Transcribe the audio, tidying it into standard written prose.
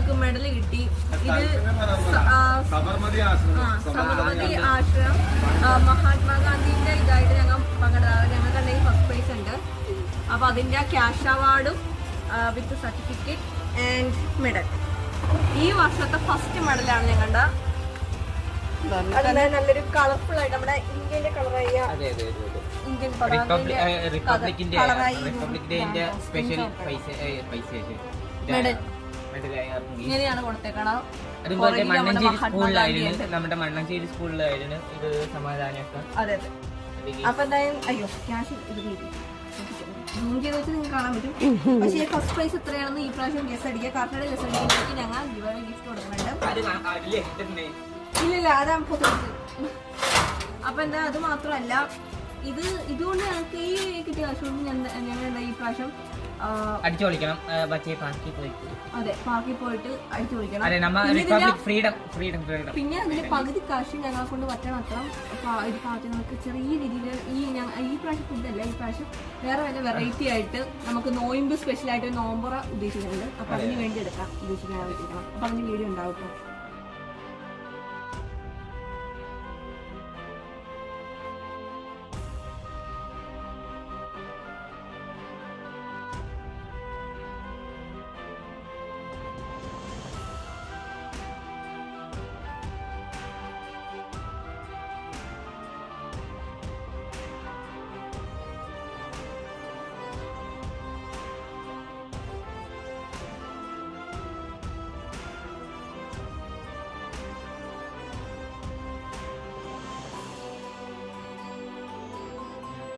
ഞങ്ങൾക്ക് മെഡൽ കിട്ടി. ഇത് സബർമതി ആശ്രമം മഹാത്മാഗാന്ധിന്റെ ഇതായിട്ട് ഞങ്ങൾ പങ്കെടുത്ത ഞങ്ങൾക്ക് ഫസ്റ്റ് പ്രൈസ് ഉണ്ട്. അപ്പൊ അതിന്റെ ക്യാഷ് അവാർഡും വിത്ത് സർട്ടിഫിക്കറ്റ് ആൻഡ് മെഡൽ. ഈ വർഷത്തെ ഫസ്റ്റ് മെഡലാണ് ഞങ്ങളുടെ. നല്ലൊരു കളർഫുൾ ആയിട്ട് നമ്മുടെ ഇന്ത്യന്റെ കളറായ ഇന്ത്യൻ ഇങ്ങനെയാണ് കൊടുത്തേക്കണം. അതുപോലെ മണ്ണഞ്ചേരി സ്കൂളിലായിരുന്നു, നമ്മുടെ മണ്ണഞ്ചേരി സ്കൂളിലായിരുന്നു ഇത് സമാധാനമൊക്കെ. അതെ അതെ. അപ്പൊ എന്തായാലും അയ്യോ ക്യാഷ് സൂം ചെയ്ത് വെച്ച് നിങ്ങൾക്ക് കാണാൻ പറ്റും. പക്ഷേ ഫസ്റ്റ് പ്രൈസ് എത്രയാണെന്ന് ഈ പ്രാവശ്യം ഗസ് അടിക്കുക. കർണാടക ഗസ് അടിക്കുന്നതിലേക്ക് ഞങ്ങൾ ഗിഫ്റ്റ് കൊടുക്കുന്നുണ്ട്. ഇല്ലില്ല, അതാണ് പൊതുവെ. അപ്പൊ എന്താ അത് മാത്രമല്ല, ഇതുകൊണ്ട് ഞങ്ങൾക്ക് ഈ കിട്ടിയ കാശുകൊണ്ട് ഞങ്ങൾ എന്താ ഈ പ്രാവശ്യം അടിച്ചു പൊളിക്കണം. അതെ, പാർക്കിൽ പോയിട്ട് അടിച്ചു പൊളിക്കണം. പിന്നെ അതിന്റെ പകുതി കാശ് ഞങ്ങളെ കൊണ്ട് പറ്റണത്ര ഇത് പാചകങ്ങൾക്ക് ചെറിയ രീതിയിൽ ഈ പ്രാവശ്യം ഫുഡല്ല, ഈ പ്രാവശ്യം വേറെ വല്ല വെറൈറ്റി ആയിട്ട് നമുക്ക് നോയമ്പ് സ്പെഷ്യൽ ആയിട്ട് നോമ്പറ ഉദ്ദേശിക്കുന്നുണ്ട്. അപ്പൊ അതിന് വേണ്ടി എടുക്കാം ഉദ്ദേശിക്കാൻ. അപ്പൊ അതിന് വീഡിയോ ഉണ്ടാവും.